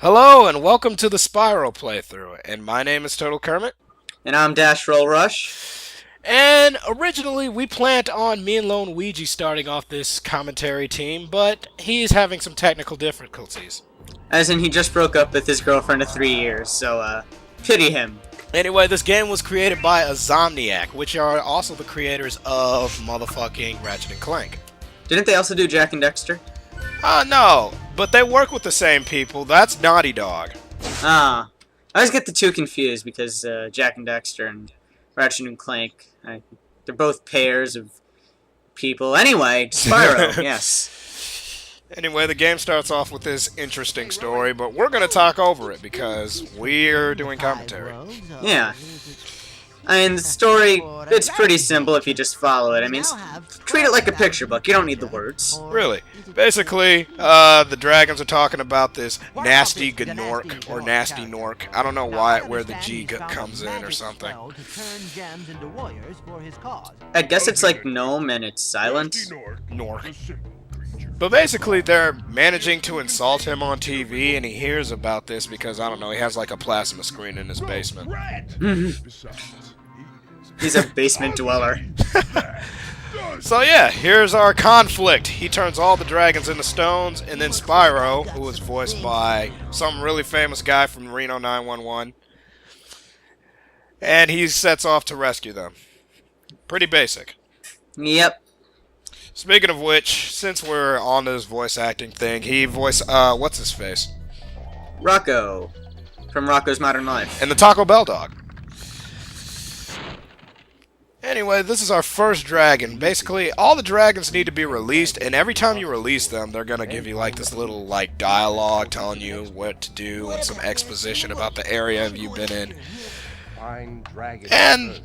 Hello and welcome to the Spyro playthrough, and my name is Total Kermit. And I'm Dashrollrush. And originally we planned on me and Lone Ouija starting off this commentary team, but he's having some technical difficulties. As in, he just broke up with his girlfriend of 3 years, so, pity him. Anyway, this game was created by Azomniac, which are also the creators of motherfucking Ratchet and Clank. Didn't they also do Jack and Dexter? No, but they work with the same people. That's Naughty Dog. Ah. I always get the two confused because, Jack and Dexter and Ratchet and Clank, they're both pairs of people. Anyway, Spyro, yes. Anyway, the game starts off with this interesting story, but we're going to talk over it because we're doing commentary. Yeah. I mean, the story, it's pretty simple if you just follow it. I mean, treat it like a picture book. You don't need the words. Really. Basically, the dragons are talking about this nasty Gnork, or nasty Nork. I don't know where the G comes in or something. I guess it's like gnome and it's silent. Nork. But basically, they're managing to insult him on TV, and he hears about this because, I don't know, he has like a plasma screen in his basement. He's a basement dweller. So yeah, here's our conflict. He turns all the dragons into stones, and then Spyro, who is voiced by some really famous guy from Reno 911, and he sets off to rescue them. Pretty basic. Yep. Speaking of which, since we're on this voice acting thing, he voiced, what's his face? Rocco. From Rocco's Modern Life. And the Taco Bell dog. Anyway, this is our first dragon. Basically, all the dragons need to be released, and every time you release them, they're gonna give you like this little like dialogue telling you what to do and some exposition about the area you've been in. And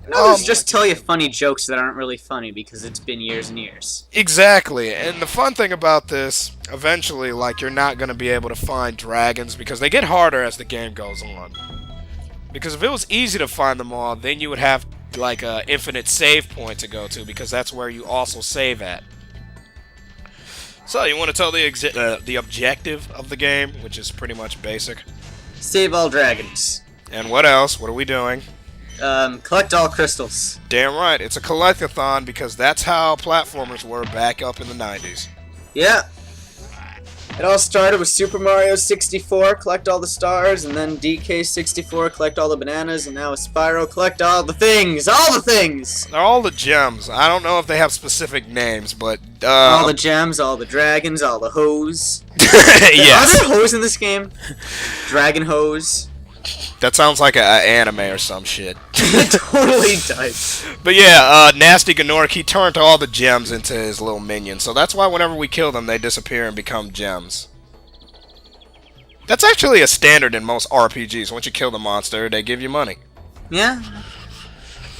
no, just tell you funny jokes that aren't really funny because it's been years and years. Exactly, and the fun thing about this, eventually, like, you're not gonna be able to find dragons because they get harder as the game goes on. Because if it was easy to find them all, then you would have like a infinite save point to go to because that's where you also save at. So you want to tell the objective of the game, which is pretty much basic. Save all dragons. And what else? What are we doing? Collect all crystals. Damn right, it's a collectathon because that's how platformers were back up in the 90s. Yeah. It all started with Super Mario 64, collect all the stars, and then DK 64, collect all the bananas, and now with Spyro, collect all the things! All the things! They're all the gems. I don't know if they have specific names, but all the gems, all the dragons, all the hoes. Yes. Are there hoes in this game? Dragon hose. That sounds like an anime or some shit. It totally does. But yeah, Nasty Gnork, he turned all the gems into his little minions. So that's why whenever we kill them, they disappear and become gems. That's actually a standard in most RPGs. Once you kill the monster, they give you money. Yeah.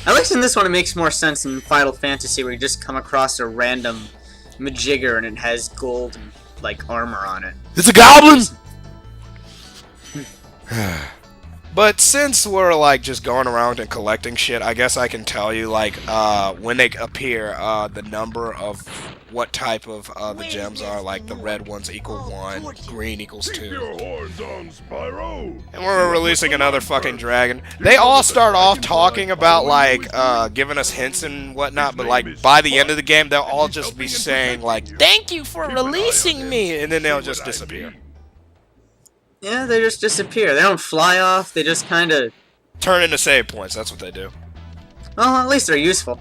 At least in this one it makes more sense than Final Fantasy where you just come across a random Majigger and it has gold and, like, armor on it. It's a goblin! But since we're like just going around and collecting shit, I guess I can tell you like when they appear, the number of what type of the gems are. Like the red ones equal 1, green equals 2. And we're releasing another fucking dragon. They all start off talking about like giving us hints and whatnot, but like by the end of the game, they'll all just be saying like, "Thank you for releasing me," and then they'll just disappear. Yeah, they just disappear. They don't fly off, they just kind of turn into save points, that's what they do. Well, at least they're useful.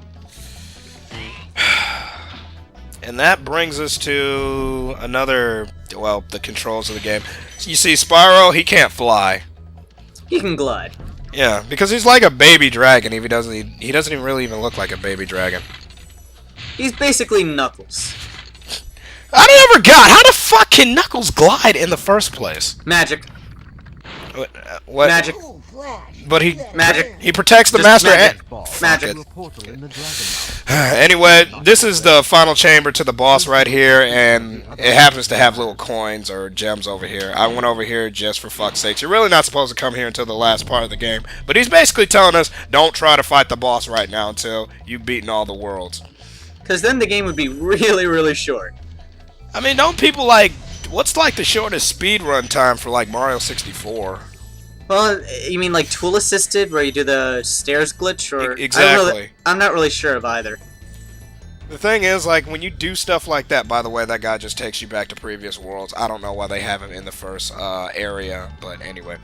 And that brings us to another, well, the controls of the game. So you see, Spyro, he can't fly. He can glide. Yeah, because he's like a baby dragon. He doesn't even really even look like a baby dragon. He's basically Knuckles. How the fuck can Knuckles glide in the first place? Magic. What? Magic. But Magic. He protects the Just master. Magic. Anyway, this is the final chamber to the boss right here, and it happens to have little coins or gems over here. I went over here just for fuck's sake. You're really not supposed to come here until the last part of the game, but he's basically telling us don't try to fight the boss right now until you've beaten all the worlds. Because then the game would be really, really short. I mean, don't people like What's like the shortest speed run time for like Mario 64? Well, you mean like tool assisted, where you do the stairs glitch, or Exactly. I'm not really sure of either. The thing is, like, when you do stuff like that, by the way, that guy just takes you back to previous worlds. I don't know why they have him in the first area, but anyway.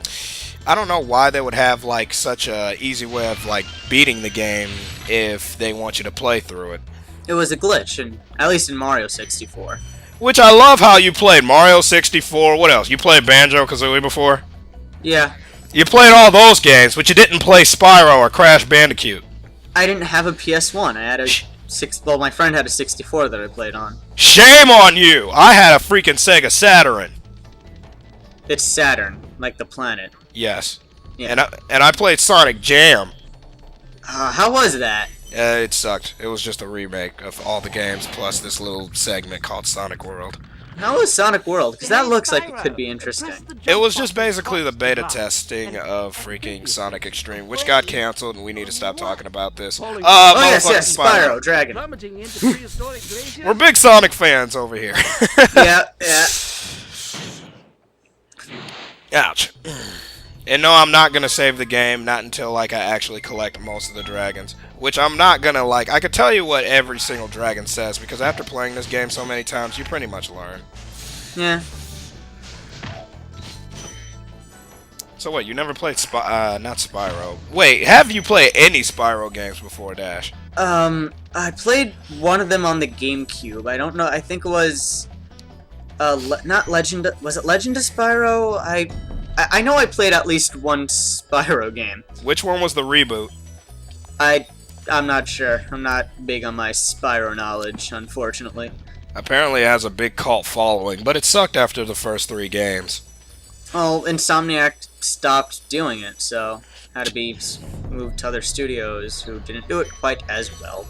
I don't know why they would have, like, such a easy way of, like, beating the game if they want you to play through it. It was a glitch, at least in Mario 64. Which I love how you played Mario 64. What else? You played Banjo-Kazooie before? Yeah. You played all those games, but you didn't play Spyro or Crash Bandicoot. I didn't have a PS1. I had a well, my friend had a 64 that I played on. Shame on you! I had a freaking Sega Saturn. It's Saturn, like the planet. Yes. Yeah. And I played Sonic Jam. How was that? It sucked. It was just a remake of all the games plus this little segment called Sonic World. How was Sonic World? Because that looks like it could be interesting. It was just basically the beta testing of freaking Sonic Extreme, which got canceled, and we need to stop talking about this. Oh yes, Spyro, Dragon. We're big Sonic fans over here. Yeah. Ouch. And no, I'm not gonna save the game, not until like I actually collect most of the dragons. Which I'm not gonna like. I could tell you what every single dragon says, because after playing this game so many times, you pretty much learn. Yeah. So what, you never played not Spyro. Wait, have you played any Spyro games before, Dash? I played one of them on the GameCube. I don't know, I think it was, not Legend, was it Legend of Spyro? I know I played at least one Spyro game. Which one was the reboot? I'm not sure. I'm not big on my Spyro knowledge, unfortunately. Apparently it has a big cult following, but it sucked after the first 3 games. Well, Insomniac stopped doing it, so had to be moved to other studios who didn't do it quite as well.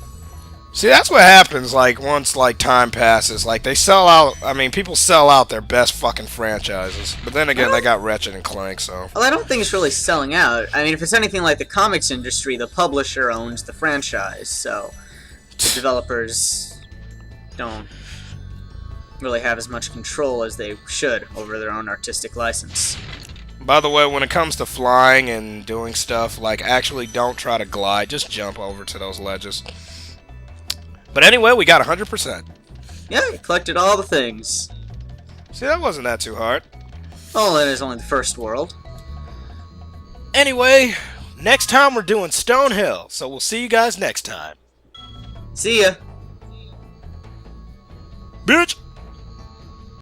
See, that's what happens, like, once, like, time passes. Like, they sell out, I mean, people sell out their best fucking franchises. But then again, they got Ratchet and Clank, so... Well, I don't think it's really selling out. I mean, if it's anything like the comics industry, the publisher owns the franchise, so the developers don't really have as much control as they should over their own artistic license. By the way, when it comes to flying and doing stuff, like, actually don't try to glide, just jump over to those ledges. But anyway, we got 100%. Yeah, we collected all the things. See, that wasn't that too hard. Oh, that is only the first world. Anyway, next time we're doing Stonehill, so we'll see you guys next time. See ya. Bitch!